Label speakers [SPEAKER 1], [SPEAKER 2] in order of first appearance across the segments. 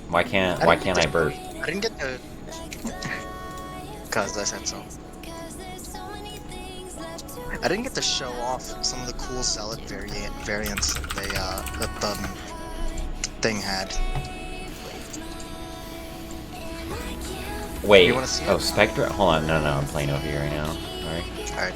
[SPEAKER 1] Why can't I burst?
[SPEAKER 2] I didn't get to. Cause I said so. I didn't get to show off some of the cool Zealot variants that that the thing had.
[SPEAKER 1] Wait.
[SPEAKER 2] You want to see
[SPEAKER 1] Oh,
[SPEAKER 2] it?
[SPEAKER 1] Spectre? Hold on. No, I'm playing OFE right now. Sorry.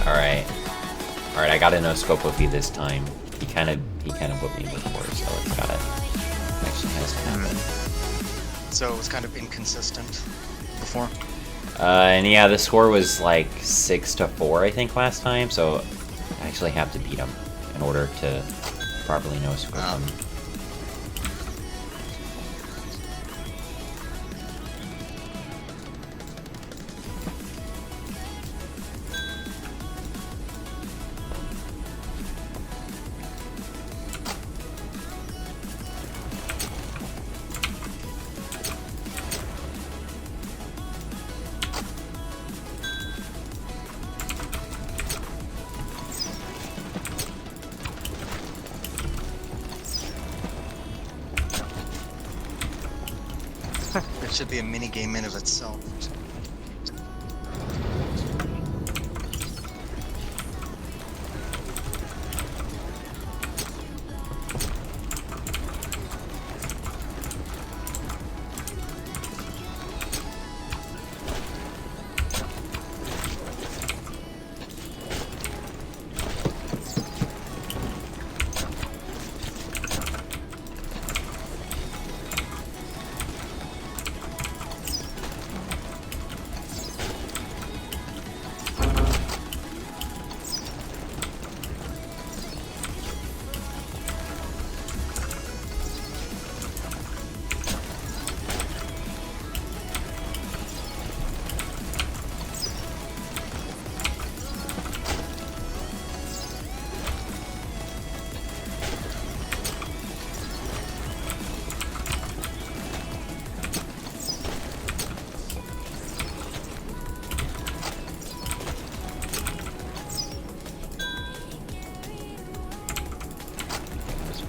[SPEAKER 2] All right.
[SPEAKER 1] Alright, I got a no-scope OFE this time. He kind of whipped me before, so it's gotta... Actually has to happen.
[SPEAKER 2] So it was kind of inconsistent before?
[SPEAKER 1] And yeah, the score was like 6-4, I think, last time, so I actually have to beat him in order to properly no-scope him.
[SPEAKER 2] It should be a mini game in of itself.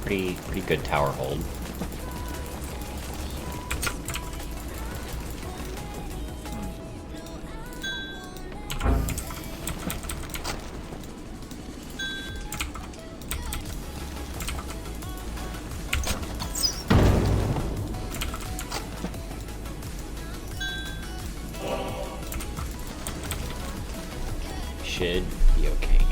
[SPEAKER 1] Pretty good tower hold. Should be okay here.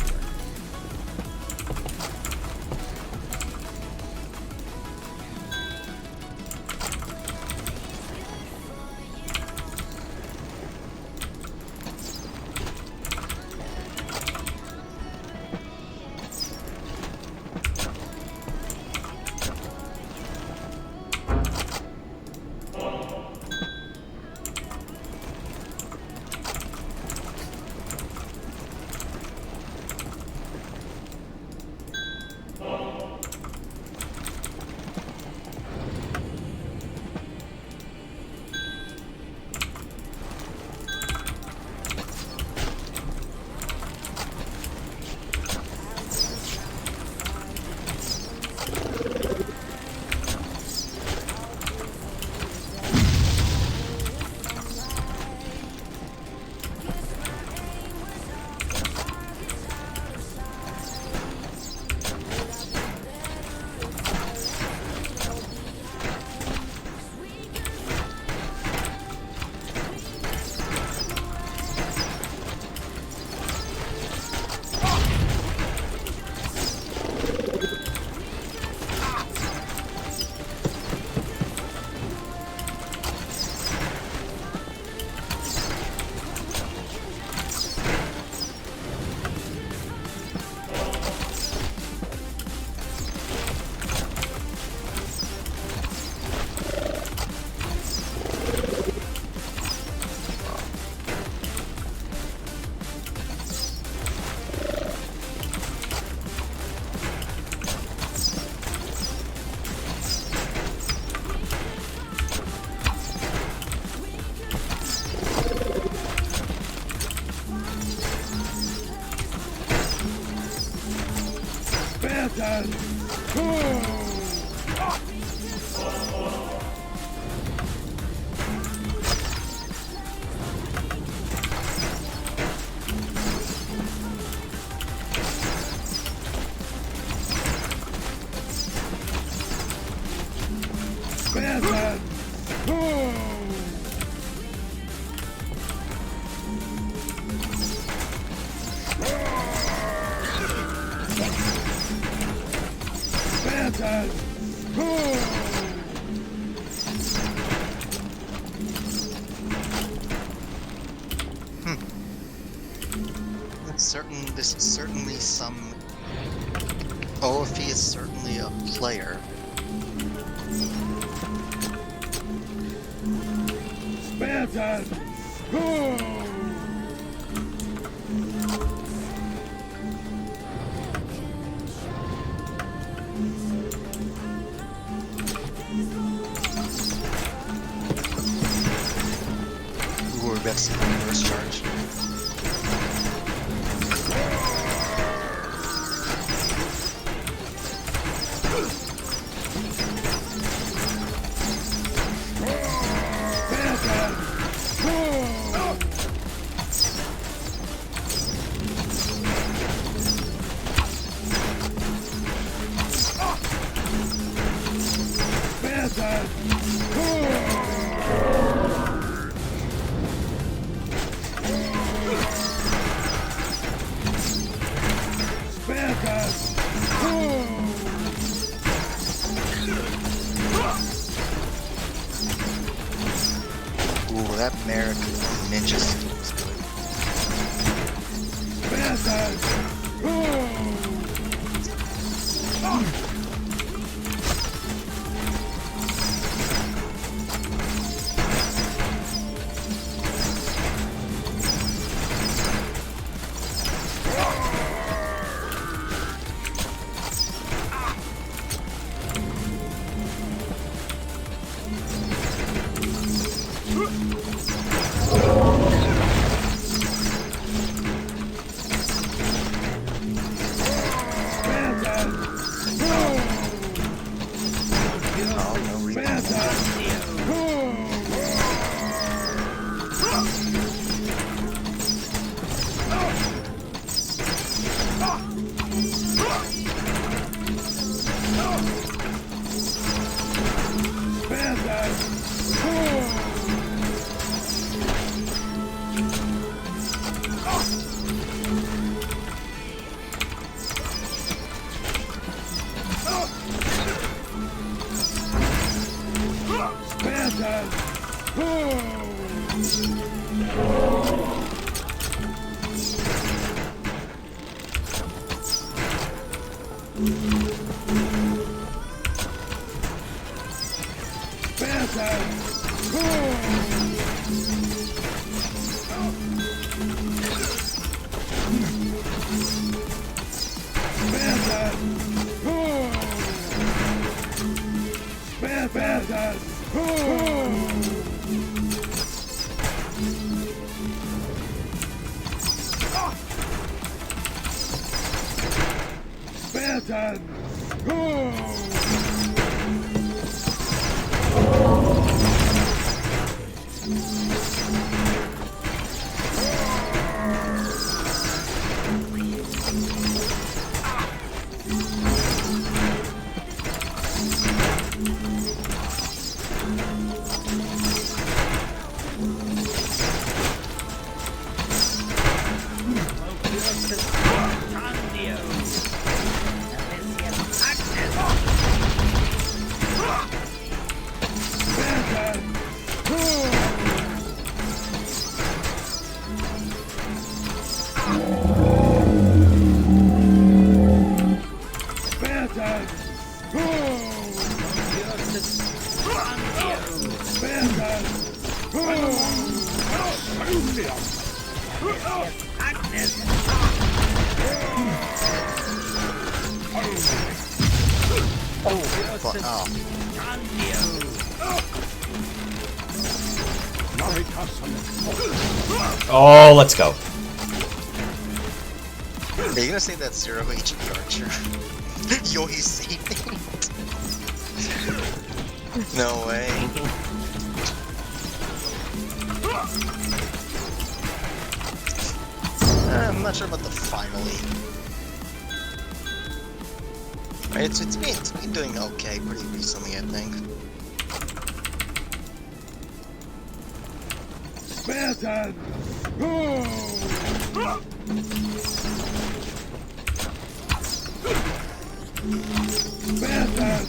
[SPEAKER 2] This is certainly some... OFE is certainly a player.
[SPEAKER 3] Spartan!
[SPEAKER 2] Ooh, we're about to see the reverse charge. Ooh, that Merrick ninja skill was good.
[SPEAKER 1] Oh, let's go.
[SPEAKER 2] Are you gonna say that 0 HP archer? Yo, he's saving. No way. I'm not sure about the finally. It's been doing okay pretty recently, I think.
[SPEAKER 3] sirEthan. sirEthan.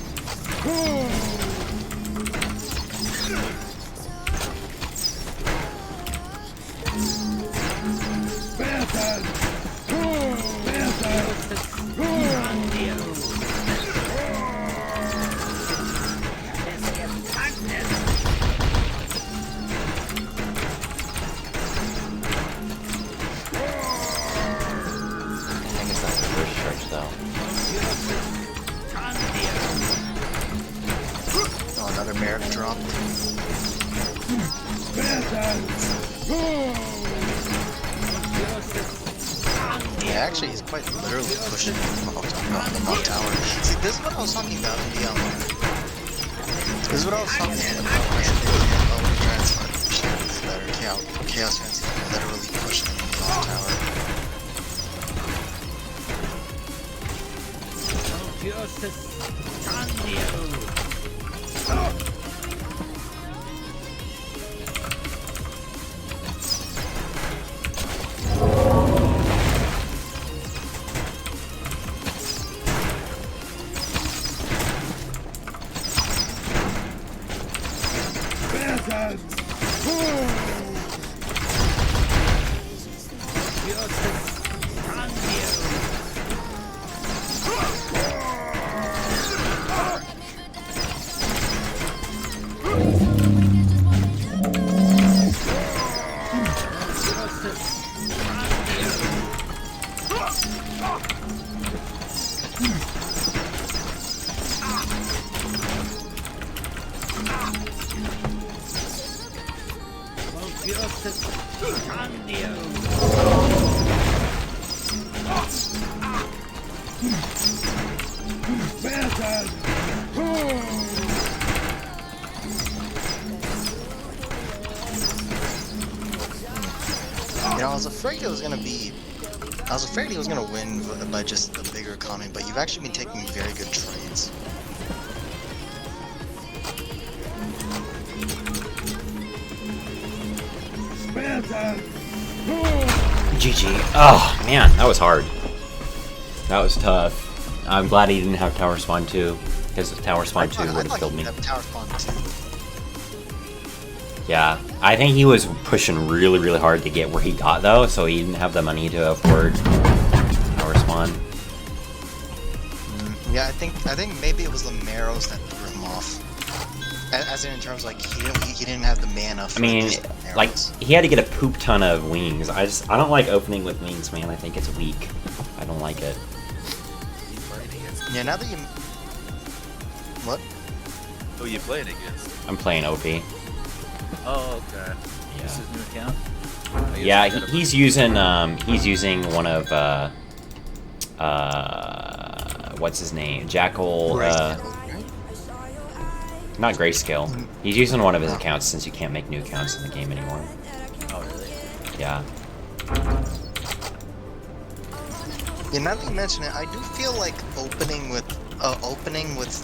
[SPEAKER 1] I think it's not the first charge though.
[SPEAKER 2] Oh, another Merrick drop. Yeah, actually, he's quite literally pushing him on the Mount Tower. See, this is what I was talking about in the this is what I was talking about when I said Chaos Fans literally pushing him on the Mount Tower. You know, I was afraid he was gonna win by just the bigger comment, but you've actually been taking very good trades.
[SPEAKER 1] GG. Oh man, that was hard. That was tough. I'm glad he didn't have Tower Spawn 2, because if Tower Spawn 2 would have killed me.
[SPEAKER 2] Tower Spawn 2.
[SPEAKER 1] Yeah, I think he was pushing really, really hard to get where he got though, so he didn't have the money to afford Tower Spawn.
[SPEAKER 2] Yeah, I think maybe it was the Marrows that threw him off. As in terms like he didn't have the mana for
[SPEAKER 1] like he had to get a poop ton of wings. I don't like opening with wings, man. I think it's weak. I don't like it.
[SPEAKER 2] Yeah, now that you what?
[SPEAKER 4] Who you playing against?
[SPEAKER 1] I'm playing OFE.
[SPEAKER 4] Oh, okay.
[SPEAKER 1] Yeah.
[SPEAKER 4] This is new account?
[SPEAKER 1] Yeah, he's using one of what's his name? Jackal not Grayscale. He's using one of his accounts since you can't make new accounts in the game anymore.
[SPEAKER 4] Oh, really?
[SPEAKER 1] Yeah.
[SPEAKER 2] Yeah, now that you mention it, I do feel like opening with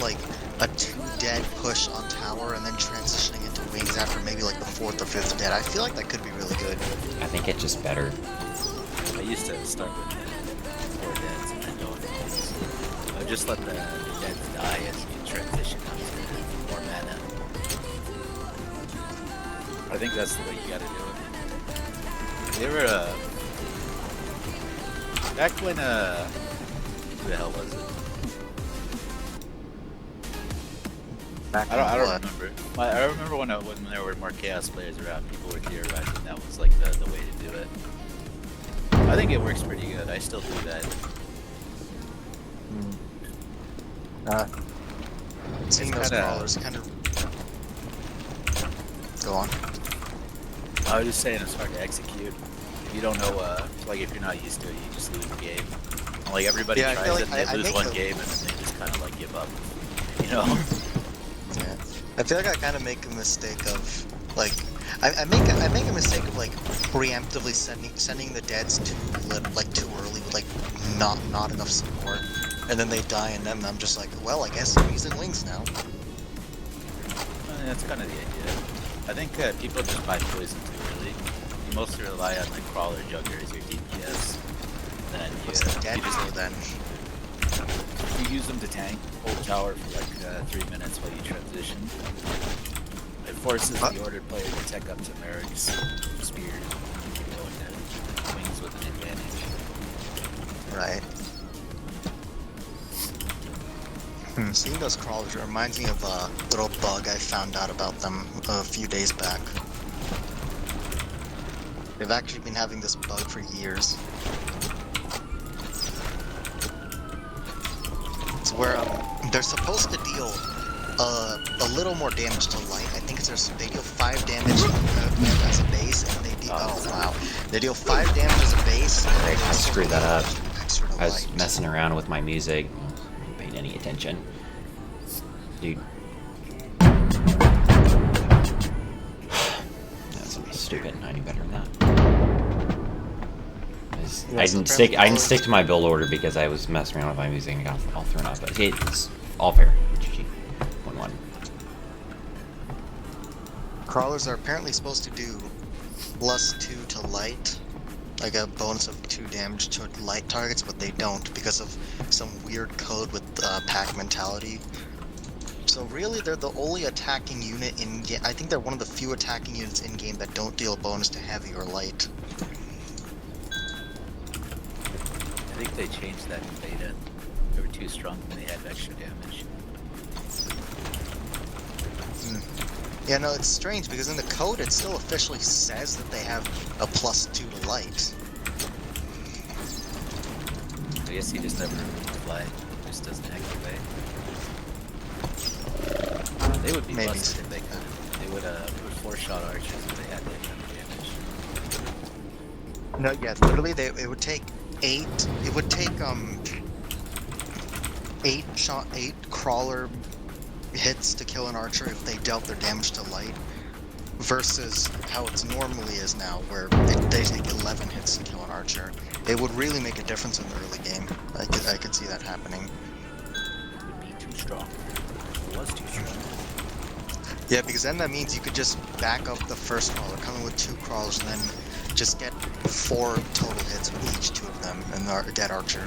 [SPEAKER 2] like a 2-dead push on tower and then transitioning into wings after maybe like the 4th or 5th dead. I feel like that could be really good.
[SPEAKER 1] I think it's just better.
[SPEAKER 4] I used to start with 4 deads and then go into wings. I just let the deads die as you transition up to more mana. I think that's the way you gotta do it. You ever, back when, who the hell was it? I don't remember. I remember when there were more chaos players around, people were theorizing that was like the way to do it. I think it works pretty good. I still do that.
[SPEAKER 2] Seeing those brawlers kind of go on.
[SPEAKER 4] I was just saying it's hard to execute. You don't know, like if you're not used to it, you just lose the game. And, like everybody
[SPEAKER 2] Yeah, I
[SPEAKER 4] tries
[SPEAKER 2] feel
[SPEAKER 4] it, and
[SPEAKER 2] like
[SPEAKER 4] they
[SPEAKER 2] I
[SPEAKER 4] lose
[SPEAKER 2] make
[SPEAKER 4] one
[SPEAKER 2] the-
[SPEAKER 4] game, and then they just kind of like give up. You know?
[SPEAKER 2] Yeah. I feel like I kind of make a mistake of like I make a mistake of like preemptively sending the deads too too early with like not enough support, and then they die, and then I'm just like, well, I guess I'm using wings now.
[SPEAKER 4] That's kind of the idea. I think people just buy poison too early. You mostly rely on like crawler jugger as your DPS. Then
[SPEAKER 2] What's the dead
[SPEAKER 4] you just
[SPEAKER 2] for then?
[SPEAKER 4] you use them to tank, hold tower for like 3 minutes while you transition. It forces the order player to tech up to Merrick's spear and go into wings with an advantage.
[SPEAKER 2] Right. Seeing those crawlers reminds me of a little bug I found out about them a few days back. They've actually been having this bug for years. It's where they're supposed to deal a little more damage to light. I think they deal 5 damage as a base, and they deal they deal 5 damage as a base.
[SPEAKER 1] I screwed that up.
[SPEAKER 2] Extra to
[SPEAKER 1] I was
[SPEAKER 2] light.
[SPEAKER 1] messing around with my music. I wasn't paying any attention. Dude. That's stupid. I knew better than that. I didn't stick to my build order because I was messing around with my music and got all thrown up. But it's all fair. GG. 1-1.
[SPEAKER 2] Crawlers are apparently supposed to do +2 to light, like a bonus of 2 damage to light targets, but they don't because of some weird code with pack mentality. So really, they're the only attacking unit in game. I think they're one of the few attacking units in game that don't deal a bonus to heavy or light.
[SPEAKER 4] I think they changed that in beta. They were too strong when they had extra damage.
[SPEAKER 2] Yeah, no, it's strange because in the code it still officially says that they have a +2 to light.
[SPEAKER 4] I guess he just never replied. Just doesn't activate. They would be
[SPEAKER 2] Maybe.
[SPEAKER 4] busted if they could. They would 4-shot archers if they had that kind of damage.
[SPEAKER 2] No, yeah, literally, it would take 8. It would take 8 crawler hits to kill an archer if they dealt their damage to light, versus how it's normally is now, where they take 11 hits to kill an archer. It would really make a difference in the early game. I could see that happening.
[SPEAKER 4] It would be too strong. It was too strong.
[SPEAKER 2] Yeah, because then that means you could just back up the first crawler, come in with 2 crawlers, and then just get 4 total hits with each 2 of them, and the dead archer.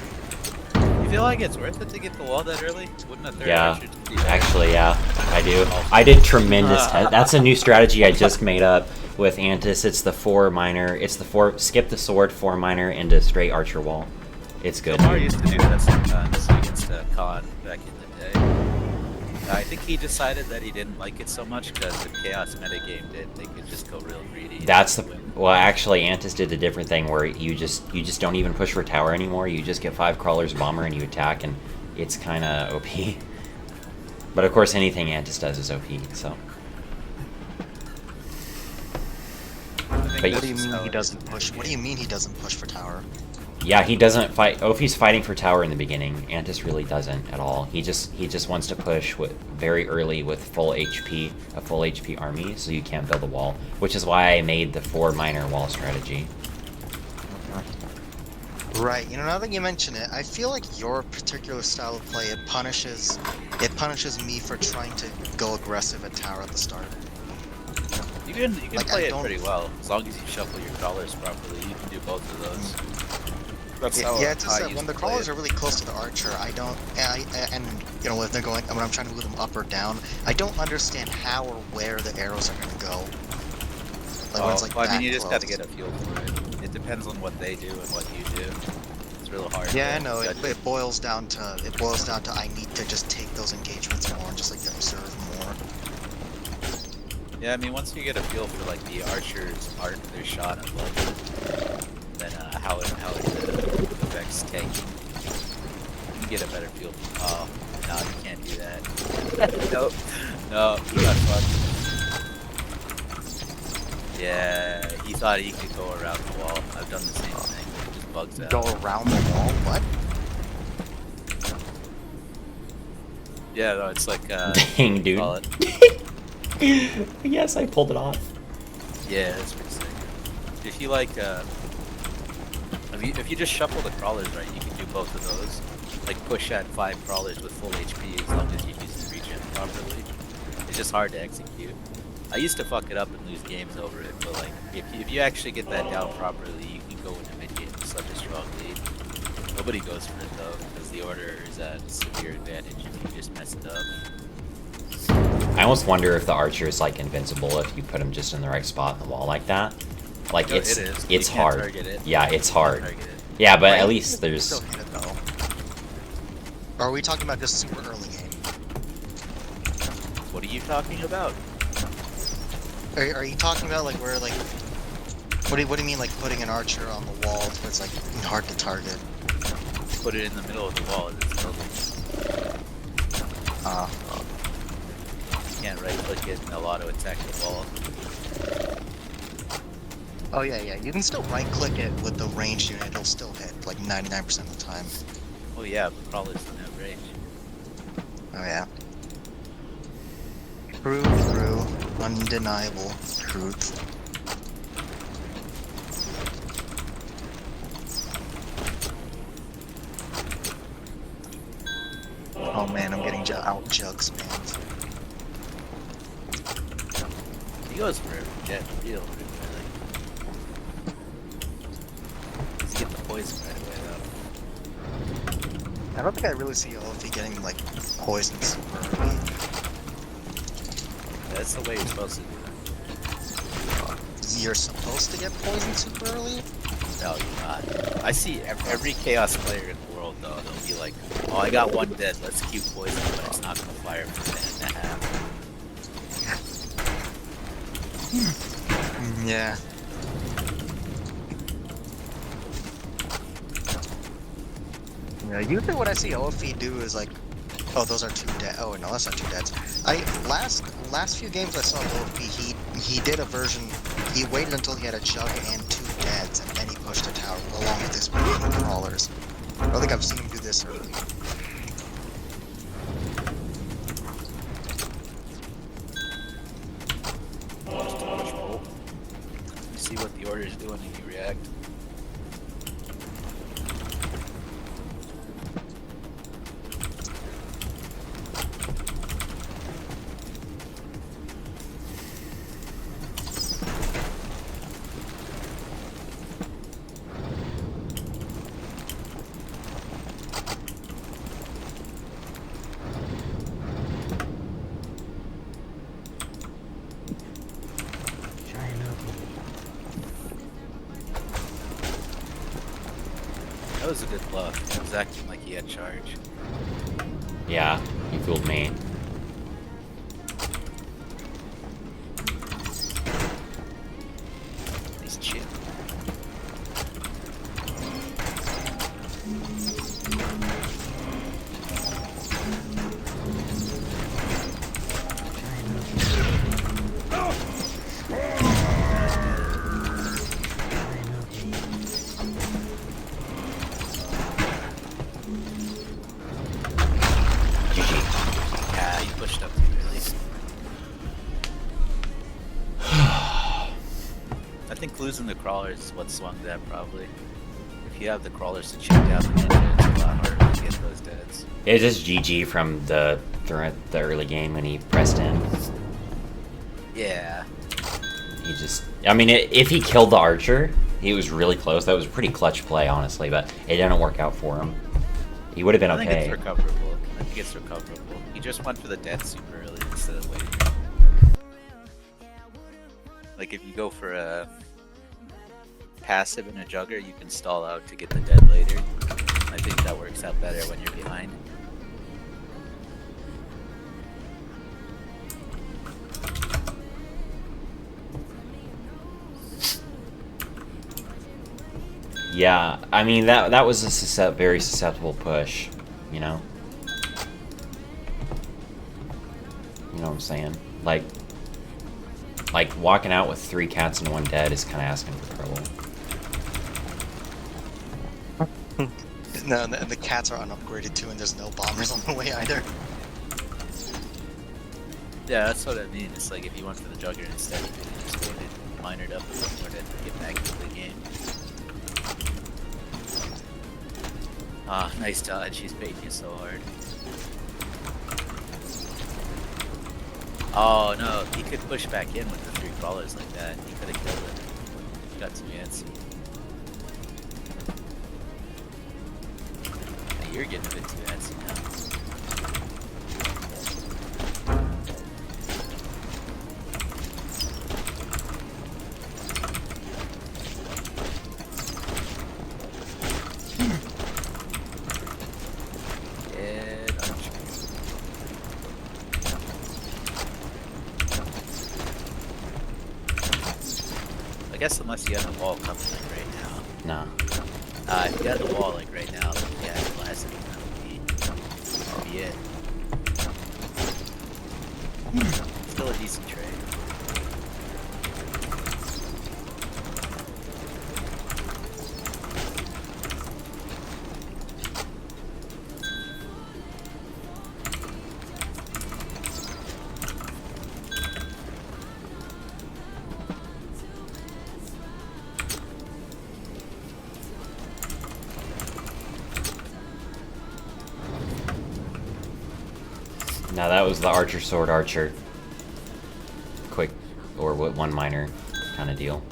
[SPEAKER 4] You feel like it's worth it to get the wall that early? Wouldn't a third archer be better?
[SPEAKER 1] Actually, yeah, I do. I did tremendous. That's a new strategy I just made up with Antis. It's the 4 minor. It's the 4. Skip the sword, 4 minor into straight archer wall. It's good.
[SPEAKER 4] Lamar used to do that sometimes against Khan back in the day. I think he decided that he didn't like it so much because if Chaos metagamed it, they could just go real greedy.
[SPEAKER 1] That's the well. Actually, Antis did a different thing where you just don't even push for tower anymore. You just get 5 crawlers, bomber, and you attack, and it's kind of OP. But of course, anything Antis does is OP. So.
[SPEAKER 2] What do you mean he doesn't push? What do you mean he doesn't push for tower?
[SPEAKER 1] Yeah, he doesn't fight. OFE's fighting for tower in the beginning. Antis really doesn't at all. He just wants to push very early with full HP, a full HP army, so you can't build a wall. Which is why I made the 4 minor wall strategy.
[SPEAKER 2] Right. You know, now that you mention it, I feel like your particular style of play it punishes me for trying to go aggressive at tower at the start.
[SPEAKER 4] You can
[SPEAKER 2] Like,
[SPEAKER 4] play
[SPEAKER 2] I
[SPEAKER 4] it
[SPEAKER 2] don't-
[SPEAKER 4] pretty well as long as you shuffle your crawlers properly. You can do both of those. That's
[SPEAKER 2] Yeah, it's just
[SPEAKER 4] I
[SPEAKER 2] that
[SPEAKER 4] used
[SPEAKER 2] when the
[SPEAKER 4] to play
[SPEAKER 2] crawlers
[SPEAKER 4] it.
[SPEAKER 2] are really close to the archer, and you know, if they're going, when I'm trying to move them up or down, I don't understand how or where the arrows are going to go. Like when it's like
[SPEAKER 4] well, I mean,
[SPEAKER 2] that
[SPEAKER 4] you just got to
[SPEAKER 2] close.
[SPEAKER 4] get a feel for it. It depends on what they do and what you do. It's real hard.
[SPEAKER 2] Yeah, I
[SPEAKER 4] to
[SPEAKER 2] know.
[SPEAKER 4] judge
[SPEAKER 2] It boils down to I need to just take those engagements more and just like observe more.
[SPEAKER 4] Yeah, I mean, once you get a feel for like the archers' arc, their shot, and like then how it affects tanking, you can get a better feel. Oh, no, you can't do that. Nope. No, you got fucked. Yeah, he thought he could go around the wall. I've done the same thing. It just bugs out.
[SPEAKER 2] Go around the wall? What?
[SPEAKER 4] Yeah, no, it's like
[SPEAKER 1] Dang, dude.
[SPEAKER 4] call it.
[SPEAKER 1] Yes, I pulled it off.
[SPEAKER 4] Yeah, that's pretty sick. If you like, if you just shuffle the crawlers right, you can do both of those. Like push at 5 crawlers with full HP as long as you use the regen properly. It's just hard to execute. I used to fuck it up and lose games over it, but like if you actually get that down properly, you can go into mid game with such a strong lead. Nobody goes for it though, because the order is at severe advantage if you just mess it up.
[SPEAKER 1] I almost wonder if the archer is like invincible if you put him just in the right spot in the wall like that. Like
[SPEAKER 4] No,
[SPEAKER 1] it's
[SPEAKER 4] it is.
[SPEAKER 1] it's
[SPEAKER 4] You can't
[SPEAKER 1] hard.
[SPEAKER 4] target it.
[SPEAKER 1] Yeah, it's hard.
[SPEAKER 4] Target it.
[SPEAKER 1] Yeah, but
[SPEAKER 2] Right?
[SPEAKER 1] at least
[SPEAKER 2] You
[SPEAKER 1] there's.
[SPEAKER 2] still hit it though. Or are we talking about just super early game?
[SPEAKER 4] What are you talking about?
[SPEAKER 2] Are you talking about like where like what do you mean like putting an archer on the wall where it's like hard to target?
[SPEAKER 4] Put it in the middle of the wall and it's building. You can't right click it and it'll auto attack the wall.
[SPEAKER 2] Oh yeah. You can still right click it with the ranged unit, it'll still hit like 99% of the time.
[SPEAKER 4] Oh yeah, but crawlers don't have range.
[SPEAKER 2] Oh yeah. True, undeniable truth. Oh man, I'm getting out jug spammed.
[SPEAKER 4] He goes for jet real really. Let's get the poison right away though.
[SPEAKER 2] I don't think I really see OFE getting like poisoned super early.
[SPEAKER 4] That's the way you're supposed to do it.
[SPEAKER 2] You're supposed to get poisoned super early?
[SPEAKER 4] No, you're not. I see every chaos player in the world though, they'll be like, oh I got one dead, let's keep poison, but it's not gonna fire for a minute and a half.
[SPEAKER 2] Yeah. Yeah, usually what I see OFE do is like, oh, those are 2 dead. Oh no, that's not 2 deads. Last few games I saw OFE, he did a version. He waited until he had a jug and 2 deads, and then he pushed a tower along with his remaining crawlers. I don't think I've seen him do this early.
[SPEAKER 4] You see what the order is doing and you react. That was a good bluff. He was acting like he had charge.
[SPEAKER 1] Yeah, you fooled me.
[SPEAKER 4] He's chill.
[SPEAKER 1] GG.
[SPEAKER 4] Yeah, you pushed up too early. I think losing the crawlers is what swung that probably. If you have the crawlers to chip down the ninja, it's a lot harder to get those deads.
[SPEAKER 1] It was just GG from the early game when he pressed in.
[SPEAKER 4] Yeah.
[SPEAKER 1] He just, I mean, if he killed the archer, he was really close. That was a pretty clutch play, honestly, but it didn't work out for him. He would have been
[SPEAKER 4] I think
[SPEAKER 1] okay.
[SPEAKER 4] it's recoverable. I think it's recoverable. He just went for the death super early instead of waiting. Like if you go for a passive and a jugger, you can stall out to get the dead later. I think that works out better when you're behind.
[SPEAKER 1] Yeah, I mean, that was a very susceptible push, you know? You know what I'm saying? Like, Like, walking out with 3 cats and 1 dead is kind of asking for trouble.
[SPEAKER 2] No, and the cats are unupgraded too, and there's no bombers on the way either.
[SPEAKER 4] Yeah, that's what I mean. It's like if you went for the Jugger instead, you could have just waited, minored up a bit more to get back into the game. Ah, nice dodge. He's baiting you so hard. Oh no, he could push back in with the 3 crawlers like that. He could have killed it. He got too antsy. Hey, you're getting a bit too antsy now. I guess unless you have the wall coming like right now.
[SPEAKER 1] Nah.
[SPEAKER 4] If you had the wall like right now, then yeah, the last thing that would be it. Still a decent trade.
[SPEAKER 1] Now that was the Archer Sword Archer. Quick, or what, 1 miner kind of deal.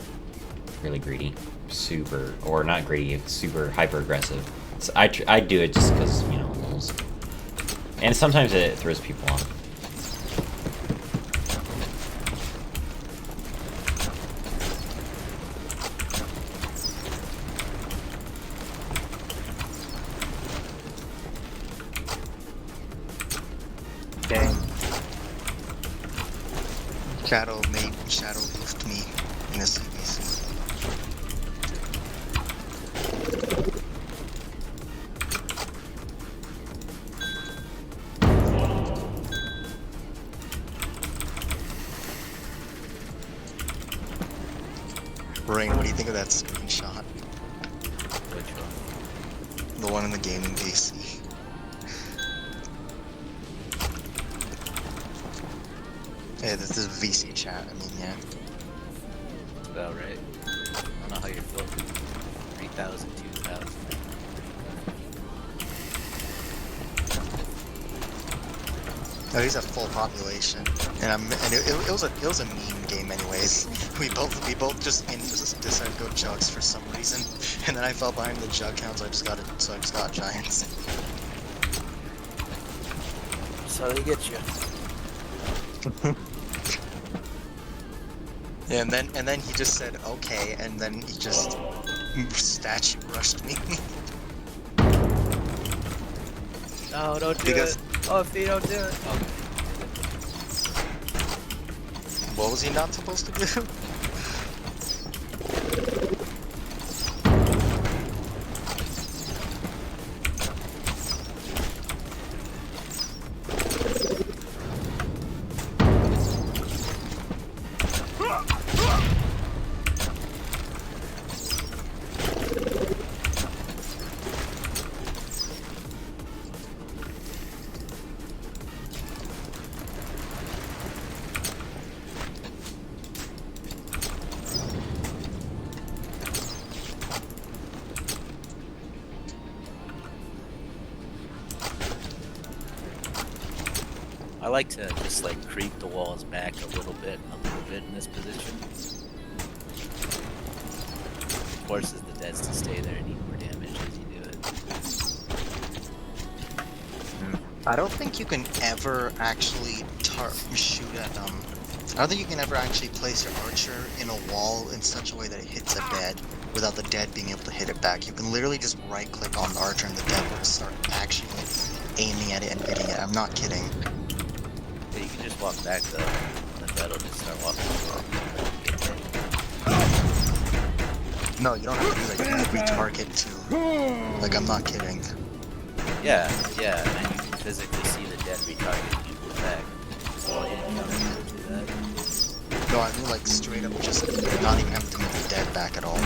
[SPEAKER 1] Really greedy. Super, or not greedy, super hyper aggressive. So I do it just because, you know, lulz. And sometimes it throws people off.
[SPEAKER 2] Shadow lift me in a CBC. Rain, what do you think of that screenshot?
[SPEAKER 4] Which one?
[SPEAKER 2] The one in the gaming PC. Yeah, this is VC chat, I mean, yeah.
[SPEAKER 4] That's about right. I don't know how you're built. 3,000, 2,000.
[SPEAKER 2] No, he's at full population, and it was a meme game anyways. We both just decided to go jugs for some reason, and then I fell behind the jug count, so I just got giants.
[SPEAKER 4] So they get you.
[SPEAKER 2] Yeah, and then he just said okay, and then he just statue rushed me.
[SPEAKER 4] No, don't do
[SPEAKER 2] Because-
[SPEAKER 4] it. Oh, if you don't do it. Okay.
[SPEAKER 2] What was he not supposed to do?
[SPEAKER 4] I like to just like creep the walls back a little bit in this position. Forces the deads to stay there and eat more damage as you do it.
[SPEAKER 2] I don't think you can ever actually shoot at I don't think you can ever actually place your archer in a wall in such a way that it hits a dead without the dead being able to hit it back. You can literally just right click on the archer and the dead will start actually aiming at it and hitting it. I'm not kidding.
[SPEAKER 4] Yeah, you can just walk back though, and the dead will just start walking along.
[SPEAKER 2] No, you don't have to do that. You can retarget too. Like, I'm not kidding.
[SPEAKER 4] Yeah, and you can physically see the dead retargeting people back. So all you can do is do that.
[SPEAKER 2] No, I mean like straight up just not even having to move the dead back at all.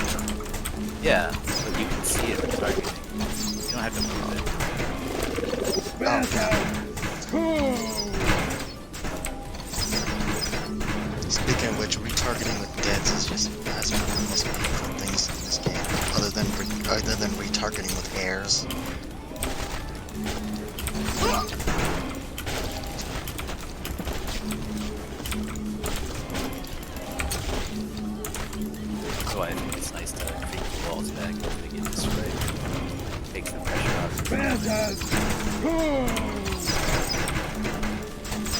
[SPEAKER 4] Yeah, but you can see it targeting. You don't have to move it.
[SPEAKER 2] Speaking of which, retargeting with deads is just that's one of the most painful things in this game, other than retargeting with airs.
[SPEAKER 4] So I think it's nice to creep the walls back if they get destroyed. Takes the pressure off.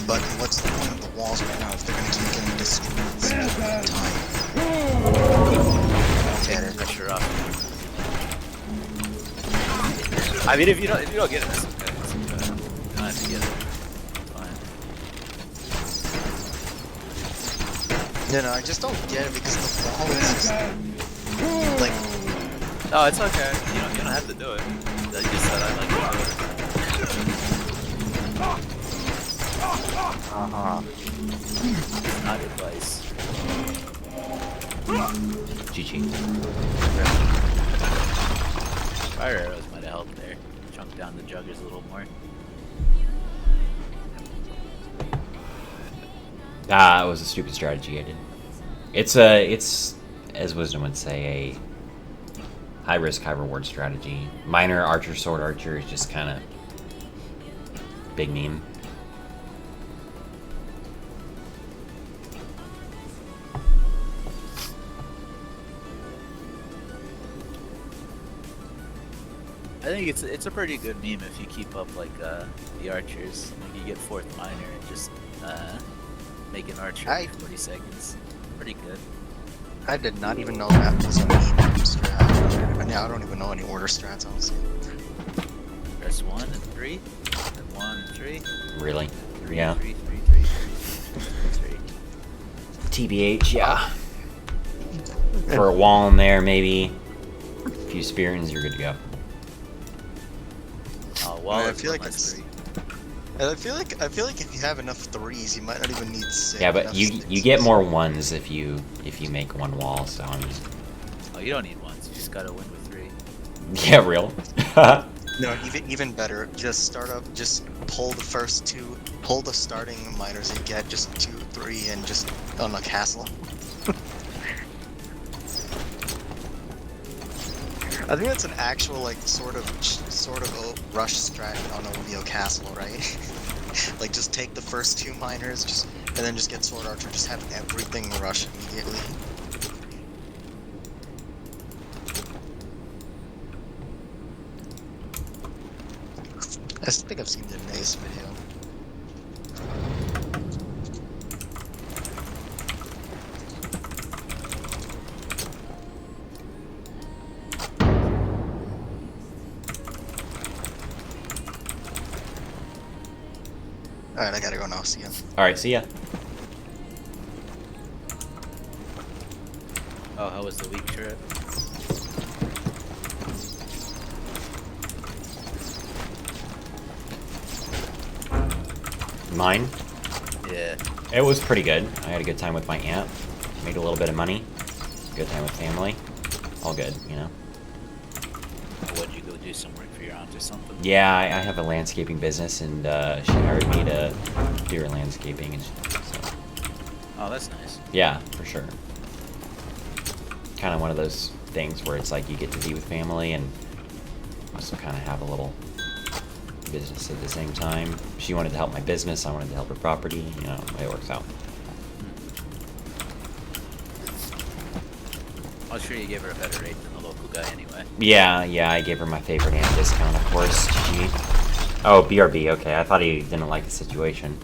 [SPEAKER 2] But what's the point of the walls right now if they're gonna keep getting destroyed all the time?
[SPEAKER 4] Take the pressure off. I mean, if you don't get it, that's okay. It's okay. You don't have to get it. It's fine.
[SPEAKER 2] No, I just don't get it because the wall is just like.
[SPEAKER 4] No, it's okay. You don't have to do it. I just said I like to do it. Not advice.
[SPEAKER 1] GG.
[SPEAKER 4] Fire arrows might have helped there. Chunk down the juggers a little more.
[SPEAKER 1] Ah, it was a stupid strategy I did. It's as Wisdom would say, a high risk, high reward strategy. Minor archer, sword archer is just kind of big meme.
[SPEAKER 4] I think it's a pretty good meme if you keep up like the archers. Like you get 4th minor and just make an archer
[SPEAKER 2] I-
[SPEAKER 4] in 40 seconds. Pretty good.
[SPEAKER 2] I did not even know that was a meme strat. I don't even know any order strats, honestly.
[SPEAKER 4] Press 1 and 3, and 1 and 3.
[SPEAKER 1] Really?
[SPEAKER 4] 3,
[SPEAKER 1] Yeah.
[SPEAKER 4] 3, 3, 3, 3, 3.
[SPEAKER 1] TBH, yeah. For a wall in there, maybe a few spearings, you're good to go.
[SPEAKER 4] Well,
[SPEAKER 2] I feel like it's. And I feel like if you have enough 3s, you might not even need 6.
[SPEAKER 1] Yeah, but you get more 1s if you make one wall. So I mean,
[SPEAKER 4] Oh, you don't need 1s. You just gotta win with 3.
[SPEAKER 1] yeah, real.
[SPEAKER 2] No, even better. Just start up. Just pull the first 2. Pull the starting miners you get. Just 2, 3, and just on a castle. I think that's an actual like sort of rush strat on OVO castle, right? Like just take the first 2 miners, and then just get sword archer. Just have everything rush immediately. I think I've seen the nice video. Alright, I gotta go now. See ya.
[SPEAKER 1] Alright, see ya.
[SPEAKER 4] Oh, how was the week trip?
[SPEAKER 1] Mine?
[SPEAKER 4] Yeah.
[SPEAKER 1] It was pretty good. I had a good time with my aunt. Made a little bit of money. Good time with family. All good, you know.
[SPEAKER 4] What'd you go do some work for your aunt or something?
[SPEAKER 1] Yeah, I have a landscaping business, and she hired me to do her landscaping. And so,
[SPEAKER 4] Oh, that's nice.
[SPEAKER 1] yeah, for sure. Kind of one of those things where it's like you get to be with family and also kind of have a little business at the same time. She wanted to help my business, I wanted to help her property. You know, it works out.
[SPEAKER 4] I'm sure you gave her a better rate than the local guy anyway.
[SPEAKER 1] Yeah, I gave her my favorite aunt discount, of course. GG. Oh, BRB, okay. I thought he didn't like the situation.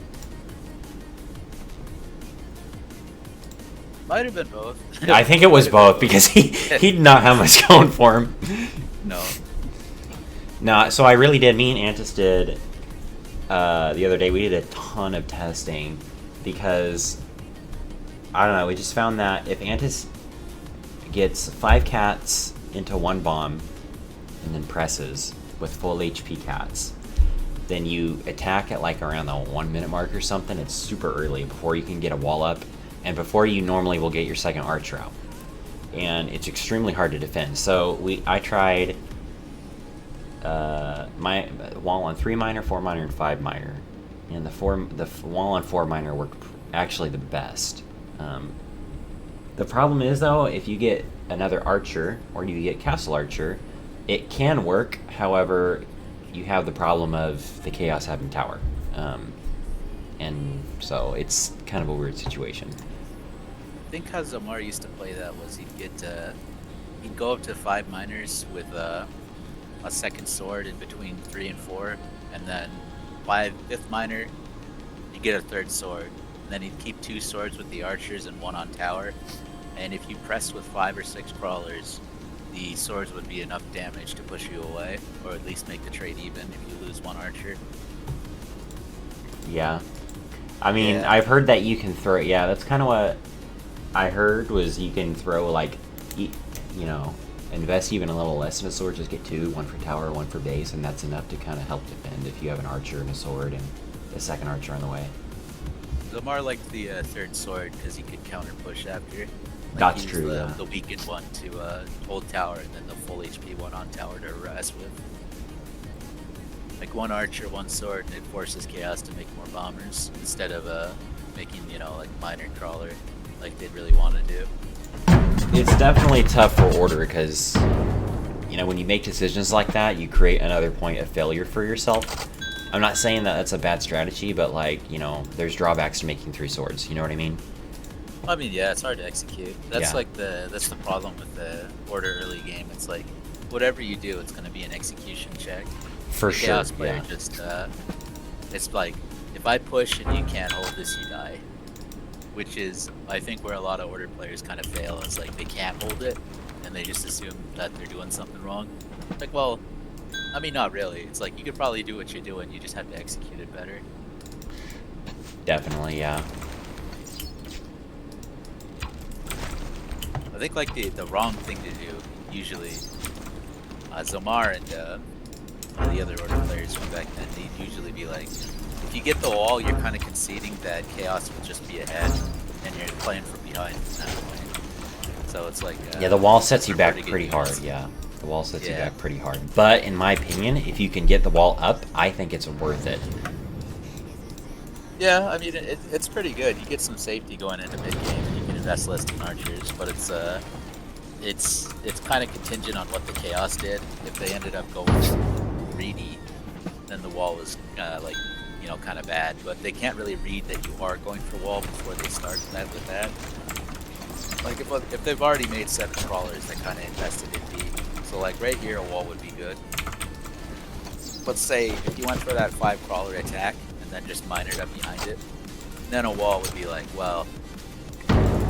[SPEAKER 4] Might have been both.
[SPEAKER 1] I think it was both, because he did not have much going for him.
[SPEAKER 4] No.
[SPEAKER 1] No, so I really did. Me and Antis did the other day. We did a ton of testing because I don't know. We just found that if Antis gets 5 cats into 1 bomb and then presses with full HP cats, then you attack at like around the 1 minute mark or something. It's super early before you can get a wall up. and before you normally will get your second archer out. And it's extremely hard to defend. So I tried my wall on 3 miner, 4 miner, and 5 miner, and the wall on 4 miner worked actually the best. The problem is though, if you get another archer or you get castle archer, it can work. However, you have the problem of the chaos having tower, and so it's kind of a weird situation.
[SPEAKER 4] I think how Zomar used to play that was he'd go up to 5 miners with a second sword in between 3 and 4, and then 5th miner, you get a 3rd sword. And then he'd keep 2 swords with the archers and 1 on tower. And if you pressed with 5 or 6 crawlers, the swords would be enough damage to push you away, or at least make the trade even if you lose 1 archer.
[SPEAKER 1] Yeah, I mean,
[SPEAKER 4] Yeah.
[SPEAKER 1] I've heard that you can throw. Yeah, that's kind of what I heard, was you can throw, like, you know, invest even a little less in a sword, just get 2, 1 for tower, 1 for base, and that's enough to kind of help defend if you have an archer and a sword and a second archer on the way.
[SPEAKER 4] Zomar liked the 3rd sword because he could counter push after.
[SPEAKER 1] That's
[SPEAKER 4] he used
[SPEAKER 1] true, yeah.
[SPEAKER 4] The weakened one to hold tower, and then the full HP one on tower to harass with. Like 1 archer, 1 sword, and it forces chaos to make more bombers instead of making, you know, like miner crawler like they'd really want to do.
[SPEAKER 1] It's definitely tough for order because, you know, when you make decisions like that, you create another point of failure for yourself. I'm not saying that that's a bad strategy, but, like, you know, there's drawbacks to making 3 swords. You know what I mean?
[SPEAKER 4] I mean, yeah, it's hard to execute. That's
[SPEAKER 1] Yeah.
[SPEAKER 4] like that's the problem with the order early game. It's like whatever you do, it's going to be an execution check.
[SPEAKER 1] For
[SPEAKER 4] The
[SPEAKER 1] sure.
[SPEAKER 4] chaos player
[SPEAKER 1] Yeah.
[SPEAKER 4] just it's like, if I push and you can't hold this, you die. Which is, I think, where a lot of order players kind of fail. It's like they can't hold it, and they just assume that they're doing something wrong. Like, well, I mean, not really. It's like you could probably do what you're doing. You just have to execute it better.
[SPEAKER 1] Definitely, yeah.
[SPEAKER 4] I think like the wrong thing to do usually. Zomar and the other order players from back then, they'd usually be like, if you get the wall, you're kind of conceding that chaos will just be ahead, and you're playing from behind from that point. So it's like
[SPEAKER 1] Yeah, the wall sets you
[SPEAKER 4] it's
[SPEAKER 1] back
[SPEAKER 4] hard to
[SPEAKER 1] pretty
[SPEAKER 4] get
[SPEAKER 1] hard,
[SPEAKER 4] used.
[SPEAKER 1] yeah. The wall sets you
[SPEAKER 4] Yeah.
[SPEAKER 1] back pretty hard. But, in my opinion, if you can get the wall up, I think it's worth it.
[SPEAKER 4] Yeah, I mean it's pretty good. You get some safety going into mid game, and you can invest less in archers, but it's kind of contingent on what the chaos did. If they ended up going greedy, then the wall was like, you know, kind of bad. But they can't really read that you are going for wall before they start that with that. Like if they've already made 7 crawlers, they kind of invested in B. So like right here, a wall would be good. Let's say if you went for that 5 crawler attack and then just minered up behind it, then a wall would be like, well,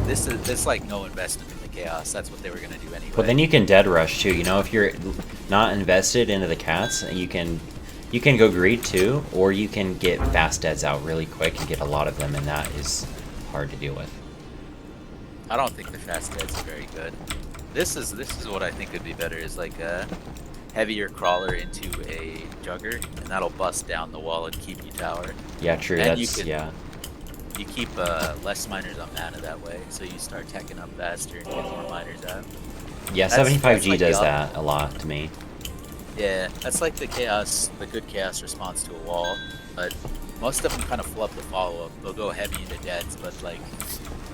[SPEAKER 4] this like no investment in the chaos. That's what they were gonna do anyway.
[SPEAKER 1] But then you can dead rush too. You know, if you're not invested into the cats, you can go greed too, or you can get fast deads out really quick and get a lot of them, and that is hard to deal with.
[SPEAKER 4] I don't think the fast deads are very good. This is what I think would be better, is like a heavier crawler into a jugger, and that'll bust down the wall and keep you tower.
[SPEAKER 1] Yeah, true.
[SPEAKER 4] And you
[SPEAKER 1] That's
[SPEAKER 4] can-
[SPEAKER 1] yeah.
[SPEAKER 4] You keep less miners on mana that way, so you start teching up faster and get more miners out.
[SPEAKER 1] Yeah,
[SPEAKER 4] that's
[SPEAKER 1] 75G
[SPEAKER 4] like
[SPEAKER 1] does
[SPEAKER 4] the
[SPEAKER 1] that a lot to me.
[SPEAKER 4] Yeah, that's like the good chaos response to a wall, but most of them kind of flub the follow-up. They'll go heavy into deads, but like,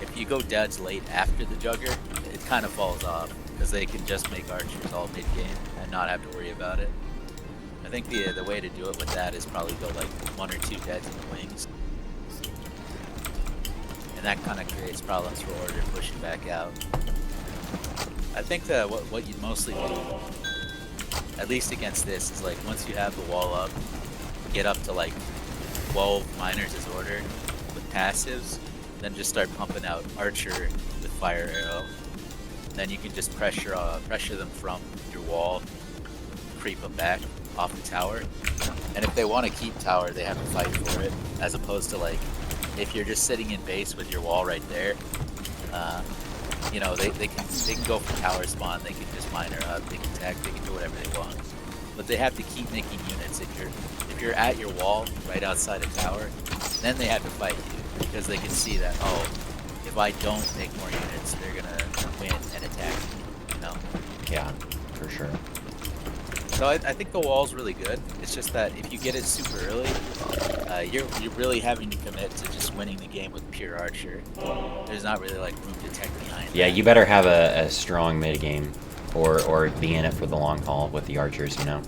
[SPEAKER 4] if you go deads late after the jugger, it kind of falls off, because they can just make archers all mid-game and not have to worry about it. I think the way to do it with that is probably go like 1 or 2 deads in the wings. And that kind of creates problems for order pushing back out. I think that what you'd mostly do, at least against this, is like once you have the wall up, get up to like 12 miners as order with passives, then just start pumping out archer with fire arrow. Then you can just pressure them from your wall, creep them back off the tower. And if they want to keep tower, they have to fight for it, as opposed to like, if you're just sitting in base with your wall right there, you know, they can go for tower spawn, they can just miner up, they can attack, they can do whatever they want. But they have to keep making units. If you're at your wall right outside a tower, then they have to fight you, because they can see that, oh, if I don't make more units, they're gonna win and attack me, you know?
[SPEAKER 1] Yeah, for sure.
[SPEAKER 4] So I think the wall's really good. It's just that if you get it super early, you're really having to commit to just winning the game with pure archer. There's not really like room to tech behind.
[SPEAKER 1] Yeah,
[SPEAKER 4] that.
[SPEAKER 1] you better have a strong mid game, or be in it for the long haul with the archers, you know.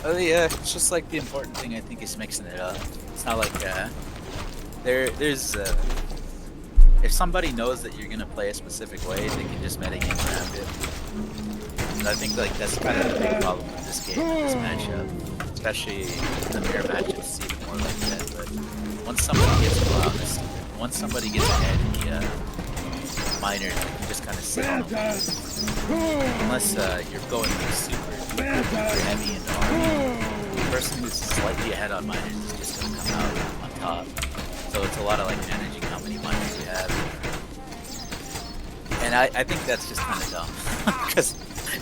[SPEAKER 4] Oh yeah, it's just like the important thing I think is mixing it up. It's not like there's if somebody knows that you're gonna play a specific way, they can just metagame around it. And I think like that's kind of the big problem with this game and this matchup, especially in the mirror match. It's even more like that. But once somebody gets once somebody gets ahead in the minor, they can just kind of sit on them. Unless you're going like super heavy into army, the person who's slightly ahead on minors is just going to come out on top. So it's a lot of like managing how many minors you have. And I think that's just kind of dumb. Because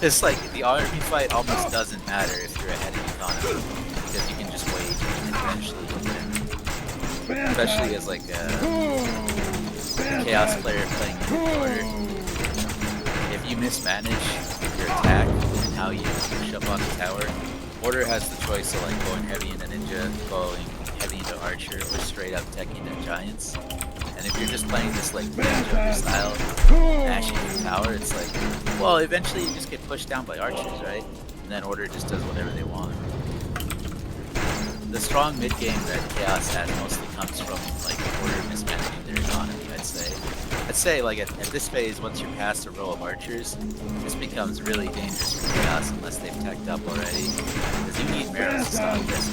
[SPEAKER 4] it's like the army fight almost doesn't matter if you're ahead of economy. Because you can just wait and eventually win. Especially as like a chaos player playing in order. If you mismanage your attack and how you push up on the tower, Order has the choice of like going heavy into ninja, going heavy into archer, or straight up teching into giants. And if you're just playing this like ninja style, mashing the tower, it's like, well, eventually you just get pushed down by archers, right? And then Order just does whatever they want. The strong mid game that Chaos has mostly comes from like Order mismanaging their economy, I'd say. I'd say like at this phase, once you're past a row of archers, this becomes really dangerous for Chaos unless they've teched up already. Because you need Meros to stop this.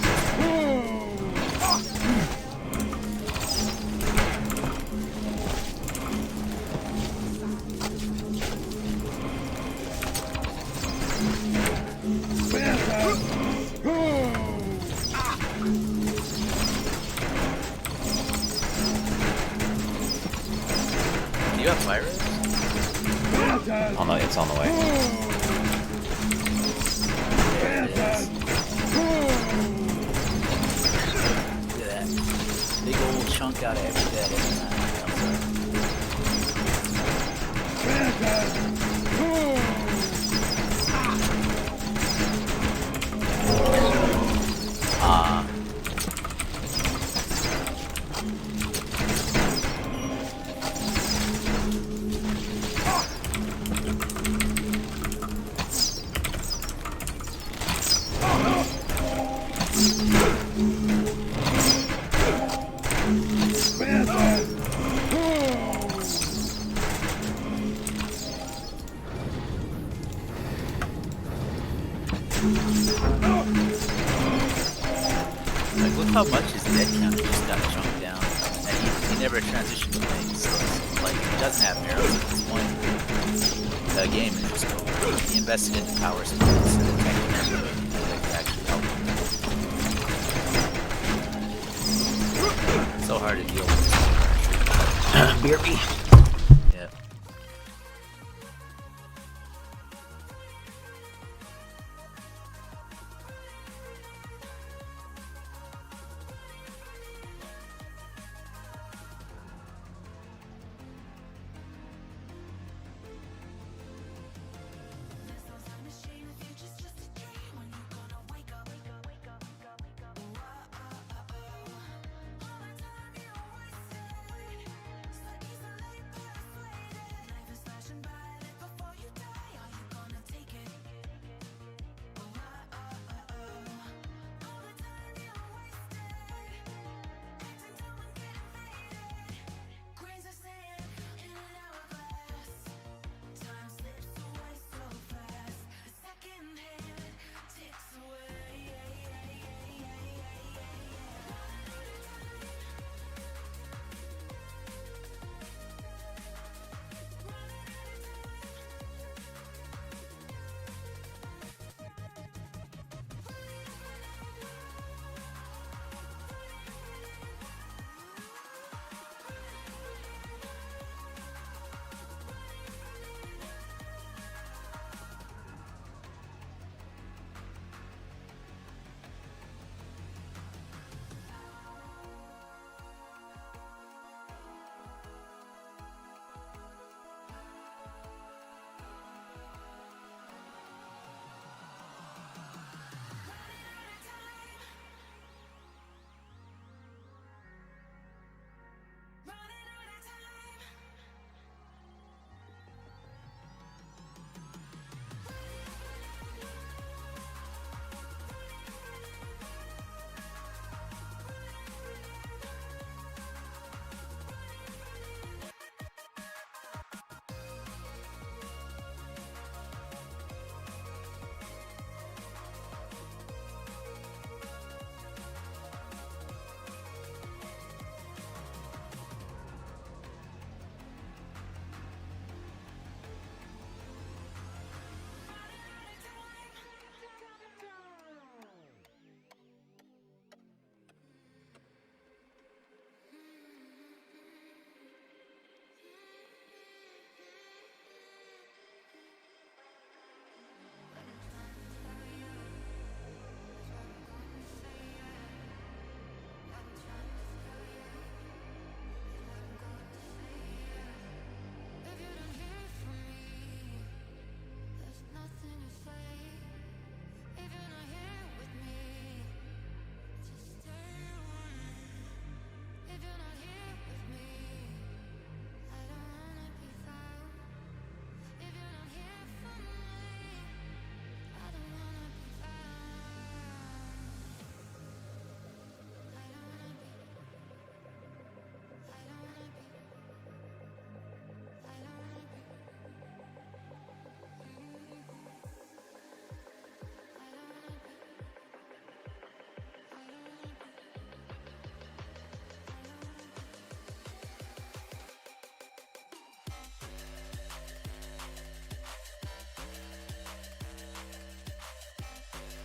[SPEAKER 4] Do you have fire?
[SPEAKER 1] It's on the way.
[SPEAKER 4] There it is. Look at that. Big old chunk out of every dead every time it comes up. Ah. Like, look how much his dead count just got chunked down. And he never transitioned to things, so it's like, if he doesn't have arrows at this point, the game is just over. He invested in the power skills and the techniques that could actually help him. It's so hard to deal with this. BRB. Yeah.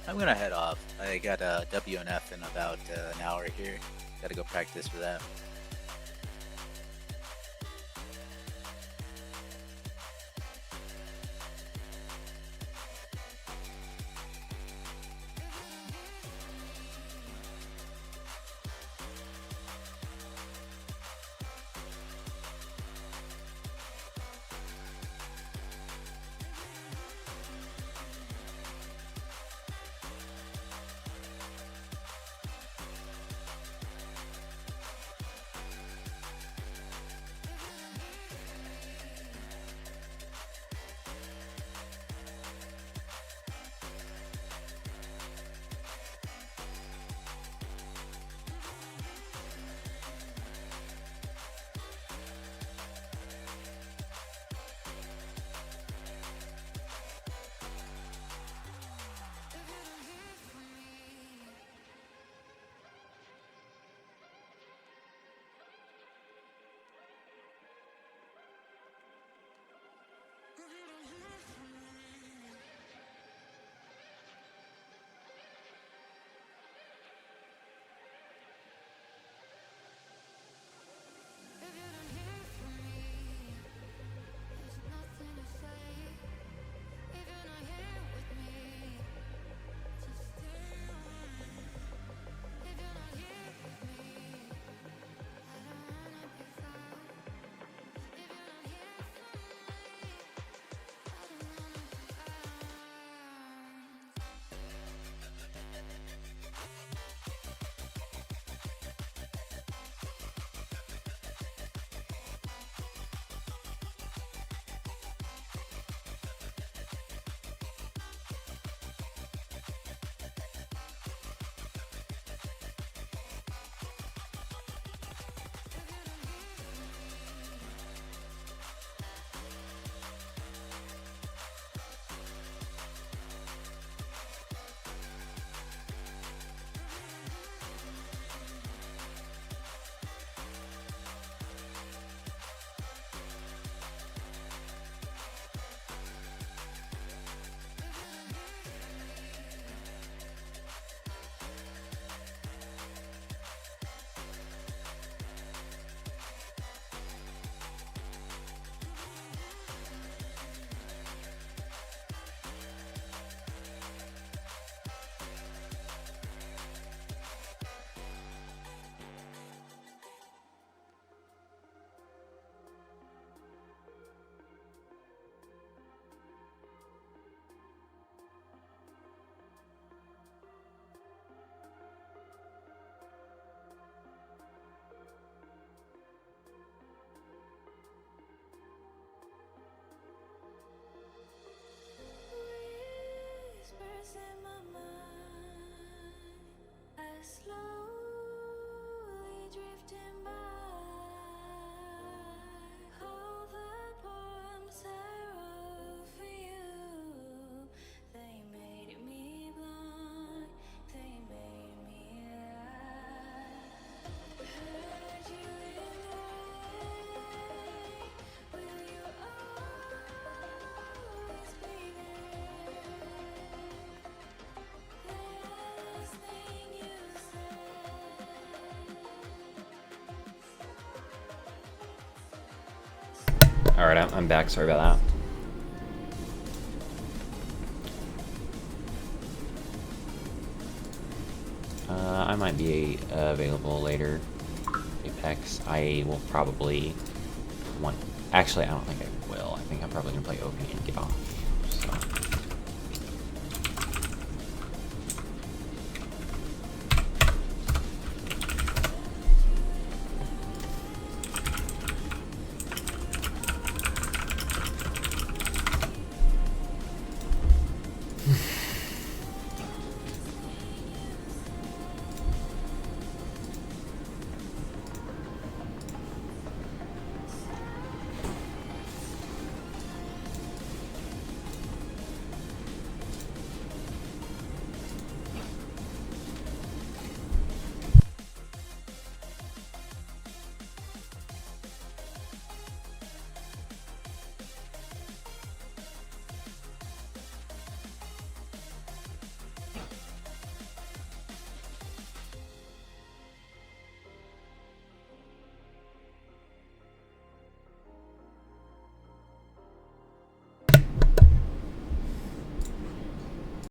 [SPEAKER 4] I'm gonna head off. I got a WNF in about an hour here. Gotta go practice for that.
[SPEAKER 1] Alright, I'm back. Sorry about that. I might be available later. Apex. I will probably want... Actually, I don't think I will. I think I'm probably going to play OP and get off.